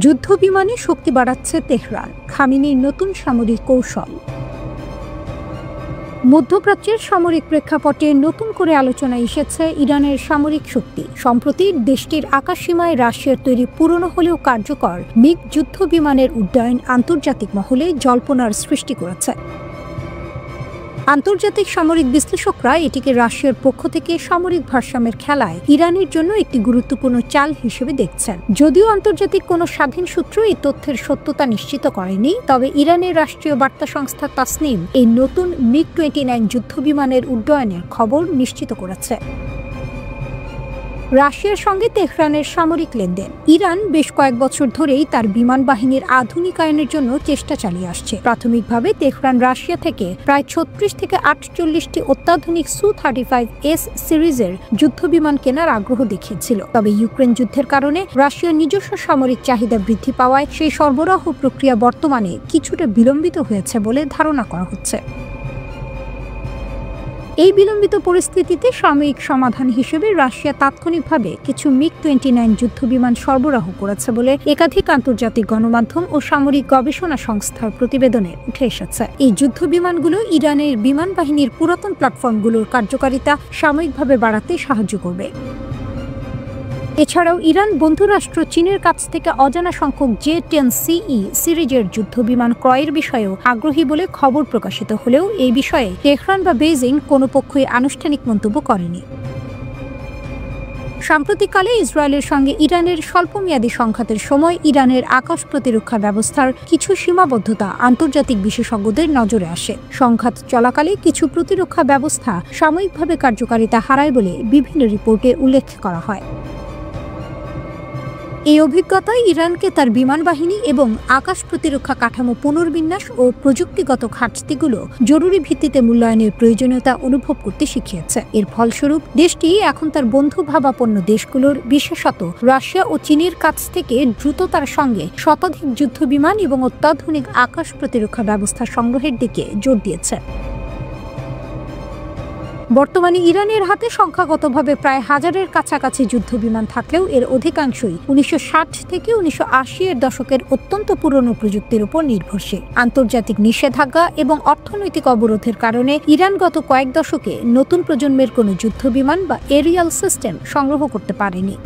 যুদ্ধ বিমানে শক্তি বাড়াচ্ছে তেহরান, খামেনির নতুন সামরিক কৌশল। মধ্যপ্রাচ্যের সামরিক প্রেক্ষাপটে নতুন করে আলোচনায় এসেছে ইরানের সামরিক শক্তি। সম্প্রতি দেশটির আকাশসীমায় রাশিয়ার তৈরি পুরনো হলেও কার্যকর মিগ যুদ্ধ বিমানের উড্ডয়ন আন্তর্জাতিক মহলে জল্পনার সৃষ্টি করেছে। আন্তর্জাতিক সামরিক বিশ্লেষকরা এটিকে রাশিয়ার পক্ষ থেকে সামরিক ভারসাম্যের খেলায় ইরানের জন্য একটি গুরুত্বপূর্ণ চাল হিসেবে দেখছেন। যদিও আন্তর্জাতিক কোনো স্বাধীন সূত্র এই তথ্যের সত্যতা নিশ্চিত করেনি, তবে ইরানের রাষ্ট্রীয় বার্তা সংস্থা তাসনিম এই নতুন মিগ-29 যুদ্ধ বিমানের উড্ডয়নের খবর নিশ্চিত করেছে। রাশিয়ার সঙ্গে তেহরানের সামরিক লেনদেন। ইরান বেশ কয়েক বছর ধরেই তার বিমান বাহিনীর আধুনিকায়নের জন্য চেষ্টা চালিয়ে আসছে। প্রাথমিকভাবে তেহরান রাশিয়া থেকে প্রায় 36 থেকে 48টি অত্যাধুনিক Su-35S সিরিজের যুদ্ধ বিমান কেনার আগ্রহ দেখিয়েছিল। তবে ইউক্রেন যুদ্ধের কারণে রাশিয়ার নিজস্ব সামরিক চাহিদা বৃদ্ধি পাওয়ায় সেই সরবরাহ প্রক্রিয়া বর্তমানে কিছুটা বিলম্বিত হয়েছে বলে ধারণা করা হচ্ছে। এই বিলম্বিত পরিস্থিতিতে সাময়িক সমাধান হিসেবে রাশিয়া তাৎক্ষণিকভাবে কিছু মিগ-29 যুদ্ধ বিমান সরবরাহ করেছে বলে একাধিক আন্তর্জাতিক গণমাধ্যম ও সামরিক গবেষণা সংস্থার প্রতিবেদনে উঠে এসেছে। এই যুদ্ধ বিমানগুলো ইরানের বিমান বাহিনীর পুরাতন প্ল্যাটফর্মগুলোর কার্যকারিতা সাময়িকভাবে বাড়াতে সাহায্য করবে। এছাড়াও ইরান বন্ধুরাষ্ট্র চীনের কাছ থেকে অজানা সংখ্যক J-10CE সিরিজের যুদ্ধ বিমান ক্রয়ের বিষয়েও আগ্রহী বলে খবর প্রকাশিত হলেও এই বিষয়ে তেহরান বা বেইজিং কোনো পক্ষই আনুষ্ঠানিক মন্তব্য করেনি। সাম্প্রতিককালে ইসরায়েলের সঙ্গে ইরানের স্বল্পমেয়াদী সংঘাতের সময় ইরানের আকাশ প্রতিরক্ষা ব্যবস্থার কিছু সীমাবদ্ধতা আন্তর্জাতিক বিশেষজ্ঞদের নজরে আসে। সংঘাত চলাকালে কিছু প্রতিরক্ষা ব্যবস্থা সাময়িকভাবে কার্যকারিতা হারায় বলে বিভিন্ন রিপোর্টে উল্লেখ করা হয়। এই অভিজ্ঞতায় ইরানকে তার বিমান বাহিনী এবং আকাশ প্রতিরক্ষা কাঠামো পুনর্বিন্যাস ও প্রযুক্তিগত ঘাটতিগুলো জরুরি ভিত্তিতে মূল্যায়নের প্রয়োজনীয়তা অনুভব করতে শিখিয়েছে। এর ফলস্বরূপ দেশটি এখন তার বন্ধুভাবাপন্ন দেশগুলোর, বিশেষত রাশিয়া ও চীনের কাছ থেকে দ্রুততার সঙ্গে শতাধিক যুদ্ধ বিমান এবং অত্যাধুনিক আকাশ প্রতিরক্ষা ব্যবস্থা সংগ্রহের দিকে জোর দিয়েছে। বর্তমানে ইরানের হাতে সংখ্যাগতভাবে প্রায় 1000-এর কাছাকাছি যুদ্ধ বিমান থাকলেও এর অধিকাংশই 1960 থেকে 1980-এর দশকের অত্যন্ত পুরনো প্রযুক্তির উপর নির্ভরশীল। আন্তর্জাতিক নিষেধাজ্ঞা এবং অর্থনৈতিক অবরোধের কারণে ইরান গত কয়েক দশকে নতুন প্রজন্মের কোনো যুদ্ধ বিমান বা এরিয়াল সিস্টেম সংগ্রহ করতে পারেনি।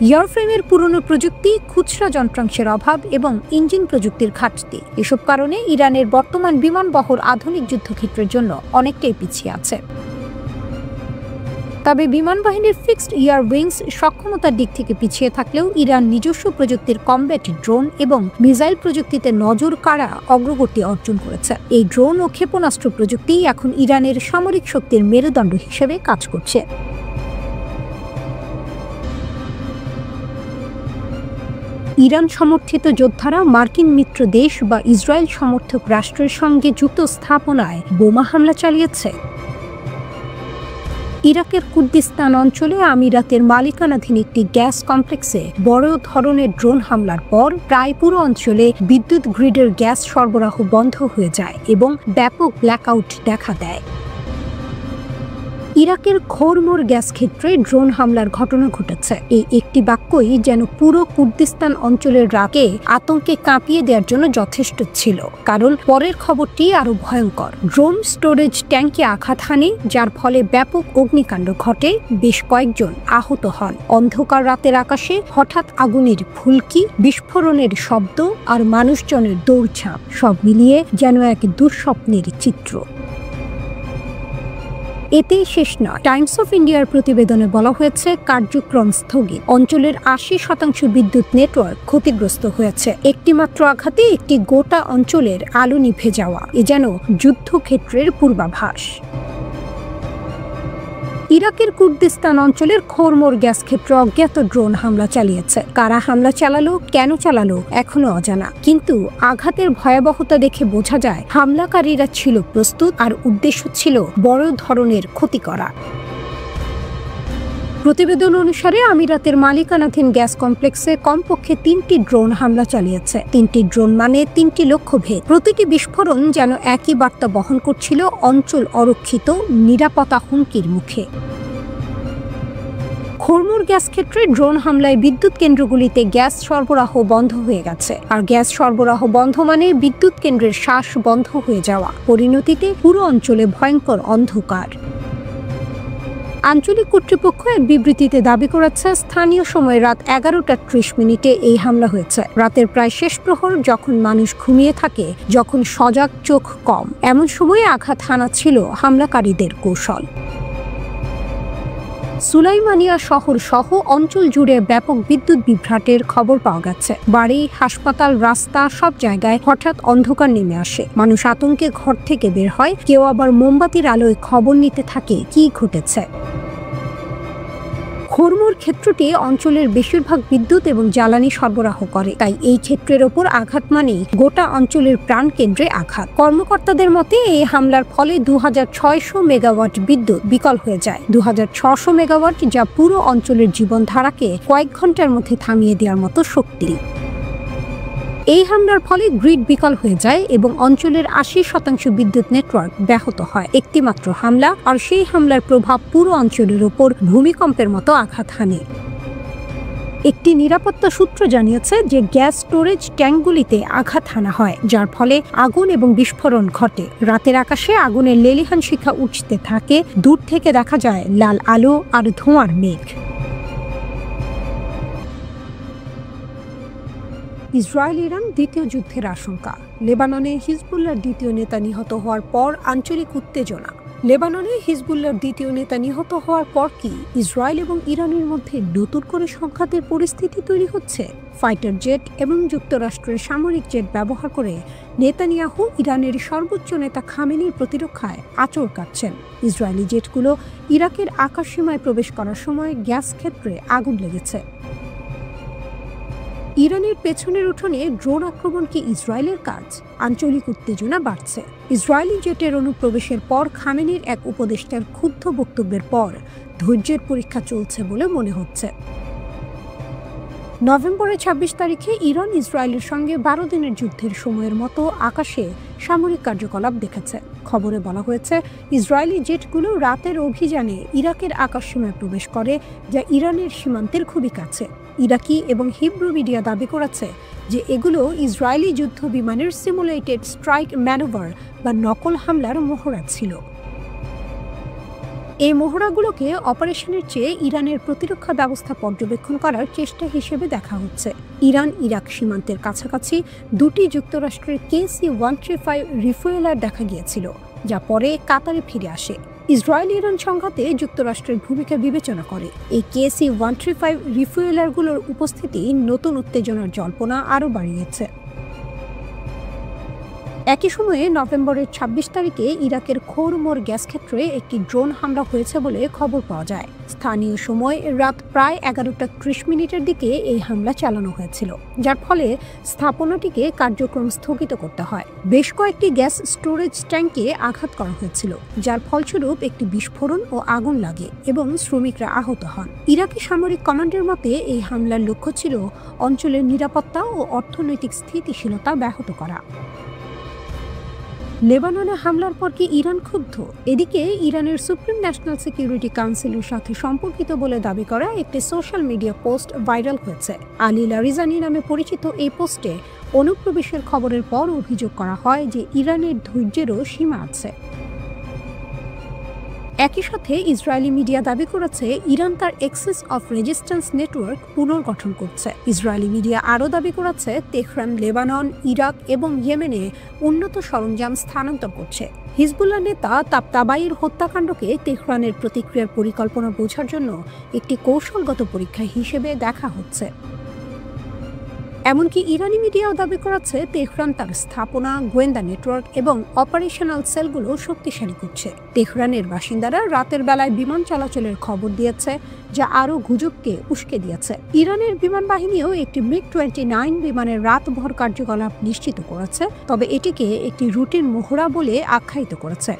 এয়ারফ্রেমের পুরনো প্রযুক্তি, খুচরা যন্ত্রাংশের অভাব এবং ইঞ্জিন প্রযুক্তির ঘাটতি, এসব কারণে ইরানের বর্তমান বিমানবহর আধুনিক যুদ্ধক্ষেত্রের জন্য অনেকটাই পিছিয়ে আছে। তবে বিমান বাহিনীর ফিক্সড এয়ার উইংস সক্ষমতার দিক থেকে পিছিয়ে থাকলেও ইরান নিজস্ব প্রযুক্তির কমব্যাট ড্রোন এবং মিসাইল প্রযুক্তিতে নজর কাড়া অগ্রগতি অর্জন করেছে। এই ড্রোন ও ক্ষেপণাস্ত্র প্রযুক্তি এখন ইরানের সামরিক শক্তির মেরুদণ্ড হিসেবে কাজ করছে। ইরান সমর্থিত যোদ্ধারা মার্কিন মিত্র দেশ বা ইসরায়েল সমর্থক রাষ্ট্রের সঙ্গে যুক্ত স্থাপনায় বোমা হামলা চালিয়েছে। ইরাকের কুর্দিস্তান অঞ্চলে আমিরাতের মালিকানাধীন একটি গ্যাস কমপ্লেক্সে বড় ধরনের ড্রোন হামলার পর প্রায় পুরো অঞ্চলে বিদ্যুৎ গ্রিডের গ্যাস সরবরাহ বন্ধ হয়ে যায় এবং ব্যাপক ব্ল্যাকআউট দেখা দেয়। ইরাকের খোরমোর গ্যাস ক্ষেত্রে ড্রোন হামলার ঘটনা ঘটেছে। এই একটি বাক্যই যেন পুরো কুর্দিস্তান অঞ্চলের রাগে আতঙ্কে কাঁপিয়ে দেওয়ার জন্য যথেষ্ট ছিল, কারণ পরের খবরটি আরো ভয়ঙ্কর। ড্রোন স্টোরেজ ট্যাঙ্কে আঘাত হানে, যার ফলে ব্যাপক অগ্নিকাণ্ড ঘটে, বেশ কয়েকজন আহত হন। অন্ধকার রাতের আকাশে হঠাৎ আগুনের ফুলকি, বিস্ফোরণের শব্দ আর মানুষজনের দৌড়ঝাঁপ, সব মিলিয়ে যেন এক দুঃস্বপ্নের চিত্র। এতেই শেষ নয়। টাইমস অফ ইন্ডিয়ার প্রতিবেদনে বলা হয়েছে, কার্যক্রম স্থগিত। অঞ্চলের 80% বিদ্যুৎ নেটওয়ার্ক ক্ষতিগ্রস্ত হয়েছে। একটি মাত্র আঘাতে একটি গোটা অঞ্চলের আলো নিভে যাওয়া, এ যেন যুদ্ধক্ষেত্রের পূর্বাভাস। ইরাকের কুর্দিস্তান অঞ্চলের খোরমোর গ্যাস ক্ষেত্রে অজ্ঞাত ড্রোন হামলা চালিয়েছে। কারা হামলা চালালো, কেন চালালো, এখনো অজানা। কিন্তু আঘাতের ভয়াবহতা দেখে বোঝা যায় হামলাকারীরা ছিল প্রস্তুত আর উদ্দেশ্য ছিল বড় ধরনের ক্ষতি করা। প্রতিবেদন অনুসারে আমিরাতের মালিকানাধীন গ্যাস কমপ্লেক্সে কমপক্ষে 3টি ড্রোন হামলা চালিয়েছে। 3টি ড্রোন মানে 3টি লক্ষ্যভেদ। প্রতিটি বিস্ফোরণ যেন একই বার্তা বহন করছিল, অঞ্চল অরক্ষিত, নিরাপত্তা হুমকির মুখে। খরমুর গ্যাস ক্ষেত্রে ড্রোন হামলায় বিদ্যুৎ কেন্দ্রগুলিতে গ্যাস সরবরাহ বন্ধ হয়ে গেছে। আর গ্যাস সরবরাহ বন্ধ মানে বিদ্যুৎ কেন্দ্রের শ্বাস বন্ধ হয়ে যাওয়া। পরিণতিতে পুরো অঞ্চলে ভয়ঙ্কর অন্ধকার। আঞ্চলিক কর্তৃপক্ষ এক বিবৃতিতে দাবি করেছে, স্থানীয় সময় রাত 11:30 এই হামলা হয়েছে। রাতের প্রায় শেষ প্রহর, যখন মানুষ ঘুমিয়ে থাকে, যখন সজাগ চোখ কম, এমন সময়ে আঘাত হানা ছিল হামলাকারীদের কৌশল। সুলাইমানিয়া শহর সহ অঞ্চল জুড়ে ব্যাপক বিদ্যুৎ বিভ্রাটের খবর পাওয়া গেছে। বাড়ি, হাসপাতাল, রাস্তা সব জায়গায় হঠাৎ অন্ধকার নেমে আসে। মানুষ আতঙ্কে ঘর থেকে বের হয়, কেউ আবার মোমবাতির আলোয় খবর নিতে থাকে কি ঘটেছে। খরমুর ক্ষেত্রটি অঞ্চলের বেশিরভাগ বিদ্যুৎ এবং জ্বালানি সরবরাহ করে, তাই এই ক্ষেত্রের ওপর আঘাত মানেই গোটা অঞ্চলের প্রাণকেন্দ্রে আঘাত। কর্মকর্তাদের মতে এই হামলার ফলে 2600 মেগাওয়াট বিদ্যুৎ বিকল হয়ে যায়। 2600 মেগাওয়াট, যা পুরো অঞ্চলের জীবনধারাকে কয়েক ঘন্টার মধ্যে থামিয়ে দেওয়ার মতো শক্তি। এই হামলার ফলে গ্রিড বিকল হয়ে যায় এবং অঞ্চলের 80% বিদ্যুৎ নেটওয়ার্ক ব্যাহত হয়। একটি মাত্র হামলা, আর সেই হামলার প্রভাব পুরো অঞ্চলের উপর ভূমিকম্পের মতো আঘাত হানে। একটি নিরাপত্তা সূত্র জানিয়েছে যে গ্যাস স্টোরেজ ট্যাঙ্কগুলিতে আঘাত হানা হয়, যার ফলে আগুন এবং বিস্ফোরণ ঘটে। রাতের আকাশে আগুনের লেলিহান শিখা উঠতে থাকে, দূর থেকে দেখা যায় লাল আলো আর ধোঁয়ার মেঘ। ইসরায়েল ইরান দ্বিতীয় যুদ্ধের আশঙ্কা। লেবাননে হিজবুল্লাহর দ্বিতীয় নেতা নিহত হওয়ার পর আঞ্চলিক উত্তেজনা। লেবাননে হিজবুল্লাহর দ্বিতীয় নেতা নিহত হওয়ার পর কি ইসরায়েল এবং ইরানের মধ্যে নতুন করে সংঘাতের পরিস্থিতি তৈরি হচ্ছে? ফাইটার জেট এবং যুক্তরাষ্ট্রের সামরিক জেট ব্যবহার করে নেতানিয়াহু ইরানের সর্বোচ্চ নেতা খামেনির প্রতিরক্ষায় আঁচড় কাটছেন। ইসরায়েলি জেটগুলো ইরাকের আকাশসীমায় প্রবেশ করার সময় গ্যাস ক্ষেত্রে আগুন লেগেছে। ইরানের পেছনের উঠোনে ড্রোন আক্রমণ কি ইসরায়েলের কাজ? আঞ্চলিক উত্তেজনা বাড়ছে। ইসরায়েলি জেটের অনুপ্রবেশের পর খামেনির এক উপদেষ্টার ক্ষুব্ধ বক্তব্যের পর ধৈর্যের পরীক্ষা চলছে বলে মনে হচ্ছে। নভেম্বরের 26 তারিখে ইরান ইসরায়েলের সঙ্গে 12 দিনের যুদ্ধের সময়ের মতো আকাশে সামরিক কার্যকলাপ দেখেছে। খবরে বলা হয়েছে, ইসরায়েলি জেটগুলো রাতের অভিযানে ইরাকের আকাশসীমায় প্রবেশ করে, যা ইরানের সীমান্তের খুবই কাছে। ইরাকি এবং হিব্রু মিডিয়া দাবি করেছে যে এগুলো ইসরায়েলি যুদ্ধ বিমানের সিমুলেটেড স্ট্রাইক ম্যানুভার বা নকল হামলার মহড়া ছিল। এই মহড়াগুলোকে অপারেশনের চেয়ে ইরানের প্রতিরক্ষা ব্যবস্থা পর্যবেক্ষণ করার চেষ্টা হিসেবে দেখা হচ্ছে। ইরান ইরাক সীমান্তের কাছাকাছি দুটি যুক্তরাষ্ট্রের KC-135 রিফুয়েলার দেখা গিয়েছিল, যা পরে কাতারে ফিরে আসে। ইসরায়েল ইরান সংঘাতে যুক্তরাষ্ট্রের ভূমিকা বিবেচনা করে এই KC-135 রিফুয়েলারগুলোর উপস্থিতি নতুন উত্তেজনার জল্পনা আরও বাড়িয়েছে। একই সময়ে নভেম্বরের 26 তারিখে ইরাকের খরমুর গ্যাস ক্ষেত্রে একটি ড্রোন হামলা হয়েছে বলে খবর পাওয়া যায়। স্থানীয় সময় রাত প্রায় 11:30 দিকে এই হামলা চালানো হয়েছিল, যার ফলে স্থাপনাটিকে কার্যক্রম স্থগিত করতে হয়। বেশ কয়েকটি গ্যাস স্টোরেজ ট্যাঙ্কে আঘাত করা হয়েছিল, যার ফলস্বরূপ একটি বিস্ফোরণ ও আগুন লাগে এবং শ্রমিকরা আহত হন। ইরাকি সামরিক কমান্ডের মতে এই হামলার লক্ষ্য ছিল অঞ্চলের নিরাপত্তা ও অর্থনৈতিক স্থিতিশীলতা ব্যাহত করা। লেবাননে হামলার পর কি ইরান ক্ষুব্ধ? এদিকে ইরানের সুপ্রিম ন্যাশনাল সিকিউরিটি কাউন্সিলের সাথে সম্পর্কিত বলে দাবি করা একটি সোশ্যাল মিডিয়া পোস্ট ভাইরাল হয়েছে। আলী লারিজানি নামে পরিচিত এই পোস্টে অনুপ্রবেশের খবরের পর অভিযোগ করা হয় যে ইরানের ধৈর্যেরও সীমা আছে। একই সাথে ইসরায়েলি মিডিয়া দাবি করেছে ইরান তার এক্সিস অফ রেজিস্ট্যান্স নেটওয়ার্ক পুনর্গঠন করছে। ইসরায়েলি মিডিয়া আরও দাবি করেছে তেহরান লেবানন, ইরাক এবং ইয়েমেনে উন্নত সরঞ্জাম স্থানান্তর করছে। হিজবুল্লাহ নেতা তাবতাবাইয়ের হত্যাকাণ্ডকে তেহরানের প্রতিক্রিয়ার পরিকল্পনা বোঝার জন্য একটি কৌশলগত পরীক্ষা হিসেবে দেখা হচ্ছে। এমনকি ইরানি মিডিয়াও দাবি করেছে তেহরান তার স্থাপনা, গোয়েন্দা নেটওয়ার্ক এবং অপারেশনাল সেলগুলো শক্তিশালী করছে। তেহরানের বাসিন্দারা রাতের বেলায় বিমান চলাচলের খবর দিয়েছে, যা আরও গুজবকে উস্কে দিয়েছে। ইরানের বিমান বাহিনীও একটি MiG-29 বিমানের রাতভর কার্যকলাপ নিশ্চিত করেছে, তবে এটিকে একটি রুটিন মহড়া বলে আখ্যায়িত করেছে।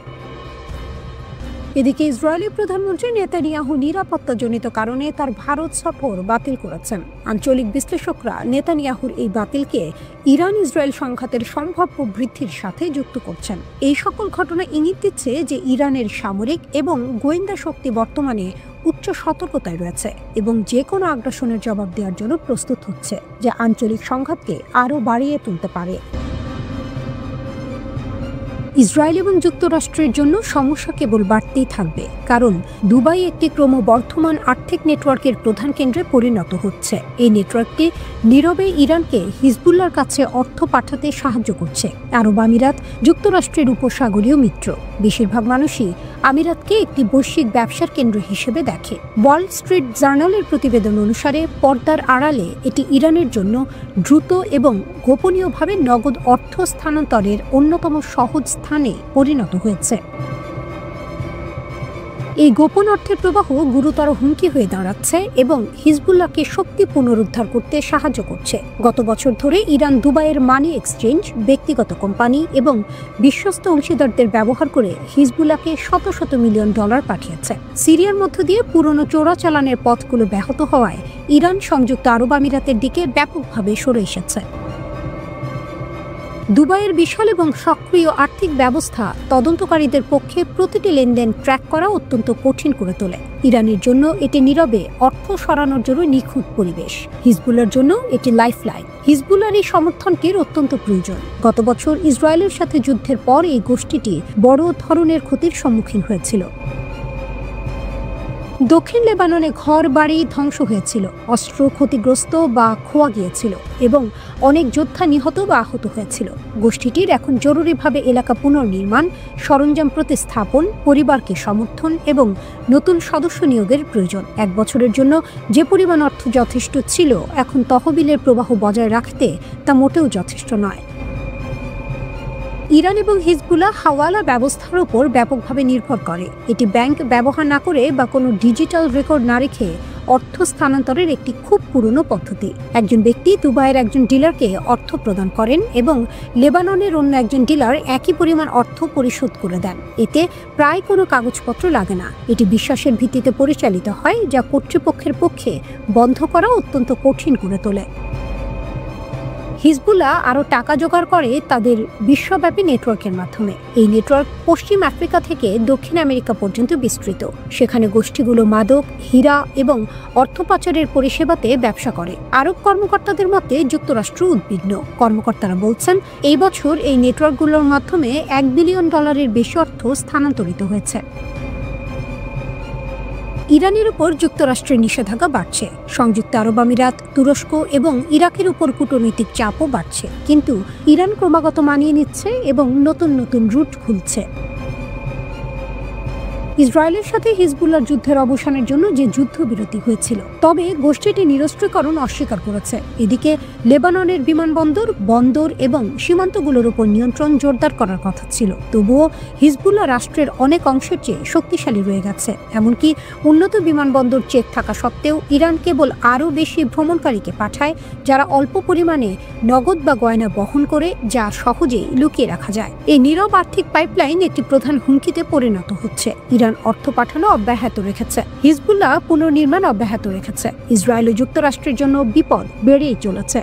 এদিকে ইসরায়েলি প্রধানমন্ত্রী নেতানিয়াহু নিরাপত্তাজনিত কারণে তার ভারত সফর বাতিল করেছেন। আঞ্চলিক বিশ্লেষকরা নেতানিয়াহুর এই বাতিলকে ইরান ইসরায়েল সংঘাতের সম্ভাব্য বৃদ্ধির সাথে যুক্ত করছেন। এই সকল ঘটনা ইঙ্গিত দিচ্ছে যে ইরানের সামরিক এবং গোয়েন্দা শক্তি বর্তমানে উচ্চ সতর্কতায় রয়েছে এবং যে কোনো আগ্রাসনের জবাব দেওয়ার জন্য প্রস্তুত হচ্ছে, যা আঞ্চলিক সংঘাতকে আরও বাড়িয়ে তুলতে পারে। ইসরায়েল এবং যুক্তরাষ্ট্রের জন্য সমস্যা কেবল বাড়তেই থাকবে, কারণ দুবাই একটি ক্রমবর্ধমান আর্থিক নেটওয়ার্কের প্রধান কেন্দ্রে পরিণত হচ্ছে। এই নেটওয়ার্কটি নীরবে ইরানকে হিজবুল্লাহর কাছে অর্থ পাঠাতে সাহায্য করছে। আরব আমিরাত যুক্তরাষ্ট্রের উপসাগরীয় মিত্র। বেশিরভাগ মানুষই আমিরাতকে একটি বৈশ্বিক ব্যবসার কেন্দ্র হিসেবে দেখে। ওয়াল স্ট্রিট জার্নালের প্রতিবেদন অনুসারে পর্দার আড়ালে এটি ইরানের জন্য দ্রুত এবং গোপনীয়ভাবে নগদ অর্থ স্থানান্তরের অন্যতম সহজ স্থানে পরিণত হয়েছে। এই গোপন অর্থের প্রবাহ গুরুতর হুমকি হয়ে দাঁড়াচ্ছে এবং হিজবুল্লাহকে শক্তি পুনরুদ্ধার করতে সাহায্য করছে। গত বছর ধরে ইরান দুবাইয়ের মানি এক্সচেঞ্জ, ব্যক্তিগত কোম্পানি এবং বিশ্বস্ত অংশীদারদের ব্যবহার করে হিজবুল্লাহকে শত শত মিলিয়ন ডলার পাঠিয়েছে। সিরিয়ার মধ্য দিয়ে পুরনো চোরাচালানের পথগুলো ব্যাহত হওয়ায় ইরান সংযুক্ত আরব আমিরাতের দিকে ব্যাপকভাবে সরে এসেছে। দুবাইয়ের বিশাল এবং সক্রিয় আর্থিক ব্যবস্থা তদন্তকারীদের পক্ষে প্রতিটি লেনদেন ট্র্যাক করা অত্যন্ত কঠিন করে তোলে। ইরানের জন্য এটি নীরবে অর্থ সরানোর জন্য নিখুঁত পরিবেশ। হিজবুল্লাহর জন্য এটি লাইফলাইন। হিজবুল্লাহর এই সমর্থনটির অত্যন্ত প্রয়োজন। গত বছর ইসরায়েলের সাথে যুদ্ধের পর এই গোষ্ঠীটি বড় ধরনের ক্ষতির সম্মুখীন হয়েছিল। দক্ষিণ লেবাননে ঘর বাড়ি ধ্বংস হয়েছিল, অস্ত্র ক্ষতিগ্রস্ত বা খোয়া গিয়েছিল এবং অনেক যোদ্ধা নিহত বা আহত হয়েছিল। গোষ্ঠীটির এখন জরুরিভাবে এলাকা পুনর্নির্মাণ, সরঞ্জাম প্রতিস্থাপন, পরিবারকে সমর্থন এবং নতুন সদস্য নিয়োগের প্রয়োজন। এক বছরের জন্য যে পরিমাণ অর্থ যথেষ্ট ছিল, এখন তহবিলের প্রবাহ বজায় রাখতে তা মোটেও যথেষ্ট নয়। ইরান এবং হিজবুল্লাহ হাওয়ালা ব্যবস্থার উপর ব্যাপকভাবে নির্ভর করে। এটি ব্যাংক ব্যবহার না করে বা কোনো ডিজিটাল রেকর্ড না রেখে অর্থ স্থানান্তরের একটি খুব পুরনো পদ্ধতি। একজন ব্যক্তি দুবাইয়ের একজন ডিলারকে অর্থ প্রদান করেন এবং লেবাননের অন্য একজন ডিলার একই পরিমাণ অর্থ পরিশোধ করে দেন। এতে প্রায় কোনো কাগজপত্র লাগে না। এটি বিশ্বাসের ভিত্তিতে পরিচালিত হয়, যা কর্তৃপক্ষের পক্ষে বন্ধ করা অত্যন্ত কঠিন করে তোলে। হিজবুল্লাহ আরও টাকা জোগাড় করে তাদের বিশ্বব্যাপী নেটওয়ার্কের মাধ্যমে। এই নেটওয়ার্ক পশ্চিম আফ্রিকা থেকে দক্ষিণ আমেরিকা পর্যন্ত বিস্তৃত। সেখানে গোষ্ঠীগুলো মাদক, হীরা এবং অর্থ পাচারের পরিষেবাতে ব্যবসা করে। আরব কর্মকর্তাদের মতে যুক্তরাষ্ট্র উদ্বিগ্ন। কর্মকর্তারা বলছেন, এই বছর এই নেটওয়ার্কগুলোর মাধ্যমে $1 বিলিয়ন বেশি অর্থ স্থানান্তরিত হয়েছে। ইরানের উপর যুক্তরাষ্ট্রের নিষেধাজ্ঞা বাড়ছে। সংযুক্ত আরব আমিরাত, তুরস্ক এবং ইরাকের উপর কূটনৈতিক চাপও বাড়ছে, কিন্তু ইরান ক্রমাগত মানিয়ে নিচ্ছে এবং নতুন নতুন রুট খুলছে। ইসরায়েলের সাথে হিজবুল্লাহর যুদ্ধের অবসানের জন্য যে যুদ্ধবিরতি হয়েছিল, তবে গোষ্ঠীটি নিরস্ত্রীকরণ অস্বীকার করেছে। এদিকে লেবাননের বিমানবন্দর, বন্দর এবং সীমান্তগুলোর উপর নিয়ন্ত্রণ জোরদার করার কথা ছিল। তবুও হিজবুল্লাহ রাষ্ট্রের অনেক অংশের চেয়ে শক্তিশালী রয়ে গেছে। এমনকি উন্নত বিমানবন্দর চেক থাকা সত্ত্বেও ইরান কেবল আরও বেশি ভ্রমণকারীকে পাঠায়, যারা অল্প পরিমাণে নগদ বা গয়না বহন করে, যা সহজেই লুকিয়ে রাখা যায়। এই নীরব আর্থিক পাইপলাইন একটি প্রধান হুমকিতে পরিণত হচ্ছে। ইরান অর্থ পাঠানো অব্যাহত রেখেছে, হিজবুল্লাহ পুনর্নির্মাণ অব্যাহত রেখেছে। ইসরায়েল ও যুক্তরাষ্ট্রের জন্য বিপদ বেড়েই চলেছে।